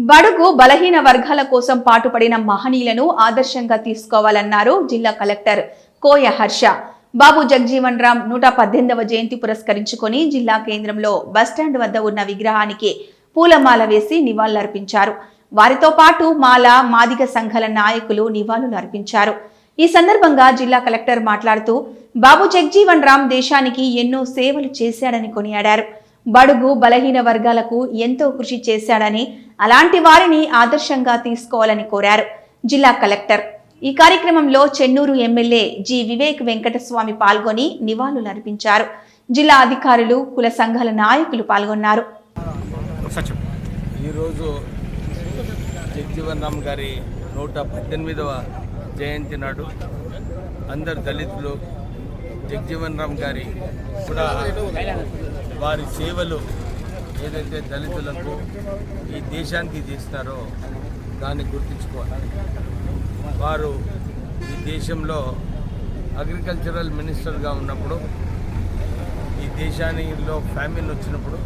బడుగు బలహీన వర్గాల కోసం పాటుపడిన మహనీయులను ఆదర్శంగా తీసుకోవాలన్నారు జిల్లా కలెక్టర్ కోయ హర్ష. బాబు జగజీవన్ రామ్ 118వ జయంతి పురస్కరించుకొని జిల్లా కేంద్రంలో బస్టాండ్ వద్ద ఉన్న విగ్రహానికి పూలమాల వేసి నివాళులర్పించారు. వారితో పాటు మాల మాదిగ సంఘాల నాయకులు నివాళులు అర్పించారు. ఈ సందర్భంగా జిల్లా కలెక్టర్ మాట్లాడుతూ బాబు జగజీవన్ రామ్ దేశానికి ఎన్నో సేవలు చేశాడని కొనియాడారు. బడుగు బలహీన వర్గాలకు ఎంతో కృషి చేశాడని, అలాంటి వారిని ఆదర్శంగా తీసుకోవాలని కోరారు జిల్లా కలెక్టర్. ఈ కార్యక్రమంలో చెన్నూరు ఎమ్మెల్యే జి వివేక్ వెంకటస్వామి పాల్గొని నివాళులర్పించారు. జిల్లా అధికారులు, కుల సంఘాల నాయకులు పాల్గొన్నారు. ఈరోజు జగజీవన్ రామ్ గారి 118వ జయంతి నాడు అందరు దళితులు జగజీవన్ రామ్ గారి కూడా వారి సేవలు ఏదైతే దళితులకు ఈ దేశానికి చేస్తారో దాన్ని గుర్తించుకోవాలి. వారు ఈ దేశంలో అగ్రికల్చరల్ మినిస్టర్గా ఉన్నప్పుడు ఈ దేశానిలో ఫ్యామిన్ వచ్చినప్పుడు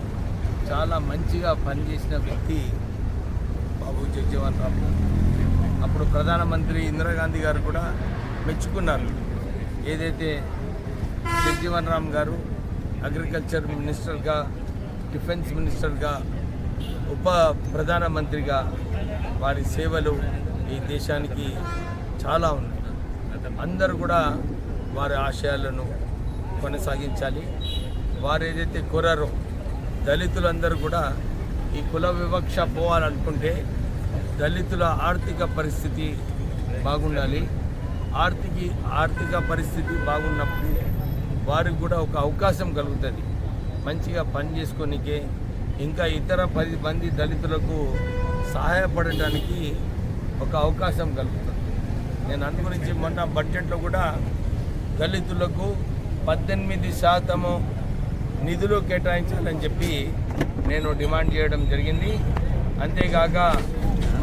చాలా మంచిగా పనిచేసిన వ్యక్తి బాబు జగజీవన్ రామ్. అప్పుడు ప్రధానమంత్రి ఇందిరాగాంధీ గారు కూడా మెచ్చుకున్నారు. ఏదైతే జగజీవన్ రామ్ గారు అగ్రికల్చర్ మినిస్టర్గా, డిఫెన్స్ మినిస్టర్గా, ఉప ప్రధానమంత్రిగా వారి సేవలు ఈ దేశానికి చాలా ఉన్నాయి. అందరూ కూడా వారి ఆశయాలను కొనసాగించాలి. వారు ఏదైతే కోరారో దళితులందరూ కూడా ఈ కుల వివక్ష పోవాలనుకుంటే దళితుల ఆర్థిక పరిస్థితి బాగుండాలి. ఆర్థిక పరిస్థితి బాగున్నప్పుడు వారికి కూడా ఒక అవకాశం కలుగుతుంది. మంచిగా పని చేసుకోనికే, ఇంకా ఇతర 10 మంది దళితులకు సహాయపడటానికి ఒక అవకాశం కలుగుతుంది. నేను అందు గురించి మొన్న బడ్జెట్లో కూడా దళితులకు 18% నిధులు కేటాయించాలని చెప్పి నేను డిమాండ్ చేయడం జరిగింది. అంతేకాక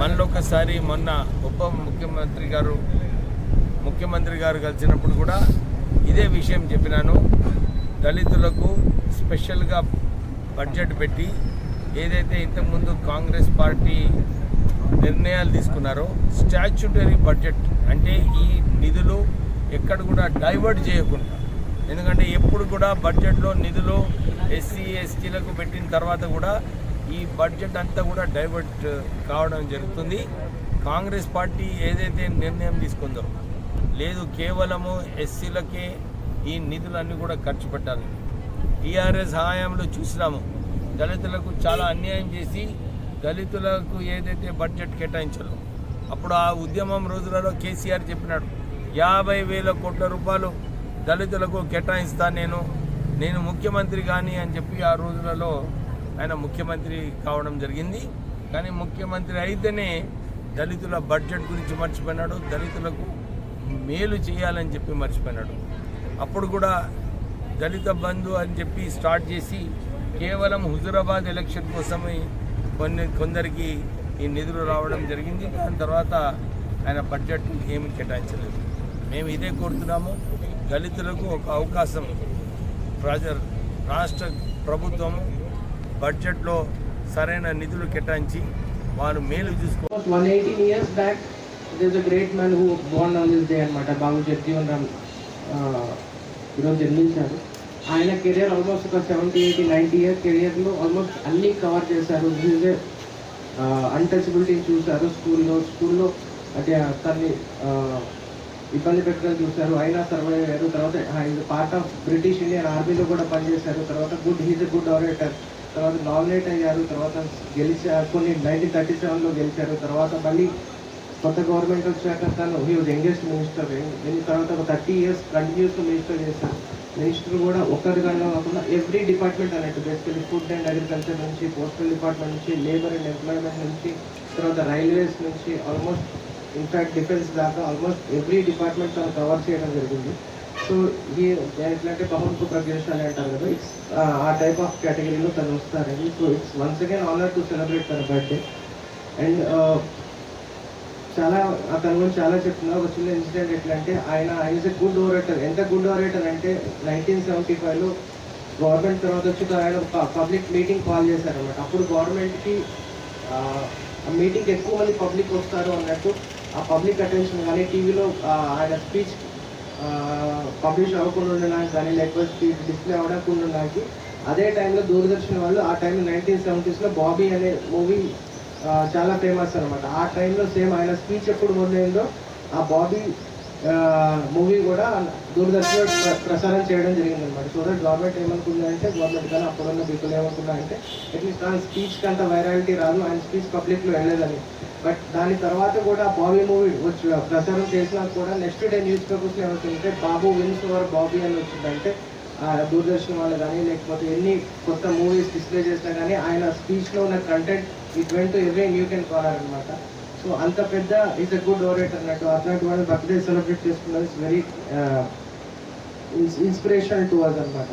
మనలోకసారి మొన్న ముఖ్యమంత్రి గారు కలిసినప్పుడు కూడా ఇదే విషయం చెప్పినాను. దళితులకు స్పెషల్గా బడ్జెట్ పెట్టి ఏదైతే ఇంతకుముందు కాంగ్రెస్ పార్టీ నిర్ణయాలు తీసుకున్నారో స్టాచ్యుటరీ బడ్జెట్ అంటే ఈ నిధులు ఎక్కడ కూడా డైవర్ట్ చేయకుండా, ఎందుకంటే ఎప్పుడు కూడా బడ్జెట్లో నిధులు ఎస్సీ ఎస్టీలకు పెట్టిన తర్వాత కూడా ఈ బడ్జెట్ అంతా కూడా డైవర్ట్ కావడం జరుగుతుంది. కాంగ్రెస్ పార్టీ ఏదైతే నిర్ణయం తీసుకుందో లేదు, కేవలము ఎస్సీలకే ఈ నిధులన్నీ కూడా ఖర్చు పెట్టాలి. టీఆర్ఎస్ హయాంలో చూసినాము, దళితులకు చాలా అన్యాయం చేసి దళితులకు ఏదైతే బడ్జెట్ కేటాయించాలో అప్పుడు ఆ ఉద్యమం రోజులలో కేసీఆర్ చెప్పినాడు 50,000 కోట్ల రూపాయలు దళితులకు కేటాయిస్తా నేను ముఖ్యమంత్రి కానీ అని చెప్పి ఆ రోజులలో ఆయన ముఖ్యమంత్రి కావడం జరిగింది. కానీ ముఖ్యమంత్రి అయితేనే దళితుల బడ్జెట్ గురించి మర్చిపోయినాడు, దళితులకు మేలు చేయాలని చెప్పి మర్చిపోయినాడు. అప్పుడు కూడా దళిత బంధు అని చెప్పి స్టార్ట్ చేసి కేవలం హుజూరాబాద్ ఎలక్షన్ కోసమే కొందరికి ఈ నిధులు రావడం జరిగింది. దాని తర్వాత ఆయన బడ్జెట్ ఏమి కేటాయించలేదు. మేము ఇదే కోరుతున్నాము, దళితులకు ఒక అవకాశం రాష్ట్ర ప్రభుత్వము బడ్జెట్లో సరైన నిధులు కేటాయించి వారు మేలు చూసుకోవాలి. 118 years back there's a great man who born on this day అన్నమాట. బాబు జగజీవన్ రామ్ ఈరోజు జన్మించారు. ఆయన కెరియర్ ఆల్మోస్ట్ ఒక 70, 80, 90 ఇయర్ కెరియర్లో ఆల్మోస్ట్ అన్నీ కవర్ చేశారు. అన్టచబిలిటీని చూశారు. స్కూల్లో అంటే తన్ని ఇబ్బంది పెట్టడం చూశారు, అయినా సర్వైవ్ అయ్యారు. తర్వాత పార్ట్ ఆఫ్ బ్రిటిష్ ఇండియన్ ఆర్మీలో కూడా పనిచేశారు. తర్వాత హీజ్ ఎ గుడ్ ఆరేటర్. తర్వాత నామినేట్ అయ్యారు. తర్వాత గెలిచారు. కొన్ని 1937లో గెలిచారు. తర్వాత మళ్ళీ కొత్త గవర్నమెంట్ వచ్చాక తను హీ వాజ్ యంగెస్ట్ మినిస్టర్. దీని తర్వాత ఒక 30 years కంటిన్యూస్గా మినిస్టర్ చేశారు. మినిస్టర్ కూడా ఒక్కరిగానే కాకుండా ఎవ్రీ డిపార్ట్మెంట్ అన్నట్టు, బేసికలీ ఫుడ్ అండ్ అగ్రికల్చర్ నుంచి, పోస్టల్ డిపార్ట్మెంట్ నుంచి, లేబర్ అండ్ ఎంప్లాయ్మెంట్ నుంచి, తర్వాత రైల్వేస్ నుంచి, ఆల్మోస్ట్ ఇన్ఫ్యాక్ట్ డిఫెన్స్ దాకా ఆల్మోస్ట్ ఎవ్రీ డిపార్ట్మెంట్ తను కవర్ చేయడం జరిగింది. సో ఈ ఎట్లంటే బహుముఖ ప్రజ్ఞాశాలి అంటారు కదా, ఇట్స్ ఆ టైప్ ఆఫ్ కేటగిరీలో తను వస్తారండి. So it's once again honour to celebrate తన బర్త్డే. అండ్ తన గురించి చాలా చెప్తున్నా. ఒక చిన్న ఇన్సిడెంట్ ఎట్లా అంటే ఆయన ఈజ్ ఎ గుడ్ ఓరేటర్. ఎంత గుడ్ ఓరేటర్ అంటే 1975లో గవర్నమెంట్ తర్వాత వచ్చి ఆయన పబ్లిక్ మీటింగ్ కాల్ చేశారన్నమాట. అప్పుడు గవర్నమెంట్కి ఆ మీటింగ్కి ఎక్కువ మంది పబ్లిక్ వస్తారు అన్నట్టు ఆ పబ్లిక్ అటెన్షన్ కానీ టీవీలో ఆయన స్పీచ్ పబ్లిష్ అవ్వకుండా ఉండడానికి కానీ లేకపోతే స్పీచ్ డిస్ప్లే అవ్వకుండా ఉండడానికి అదే టైంలో దూరదర్శన్ వాళ్ళు ఆ టైంలో 1970s బాబీ అనే మూవీ చాలా ఫేమస్ అనమాట. ఆ టైంలో సేమ్ ఆయన స్పీచ్ ఎప్పుడు మొదలైందో ఆ బాబీ మూవీ కూడా దూరదర్శన్లో ప్రసారం చేయడం జరిగింది అనమాట. సో దట్ గవర్నమెంట్ ఏమనుకుందంటే గవర్నమెంట్ కానీ అప్పుడున్న పీపుల్ ఏమనుకున్నారంటే అట్లీస్ట్ ఆయన స్పీచ్కి అంత వైరాలిటీ రాదు, ఆయన స్పీచ్ పబ్లిక్లో వెళ్ళలేదని. బట్ దాని తర్వాత కూడా బాబీ మూవీ వచ్చి ప్రసారం చేసినా కూడా నెక్స్ట్ డే న్యూస్ పేపర్స్లో ఏమవుతుందంటే బాబు విన్స్ ఓవర్ బాబీ అని వచ్చిందంటే దూరదర్శన్ వాళ్ళు కానీ లేకపోతే ఎన్ని కొత్త మూవీస్ డిస్ప్లే చేసినా కానీ ఆయన స్పీచ్లో ఉన్న content it went to every nook కెన్ కాలర్ అనమాట. సో అంత పెద్ద ఈజ్ అ గుడ్ ఓరేటర్ అన్నట్టు. అట్లాంటి వాళ్ళు బర్త్డే సెలబ్రేట్ చేసుకున్నది it's very inspirational to us అనమాట.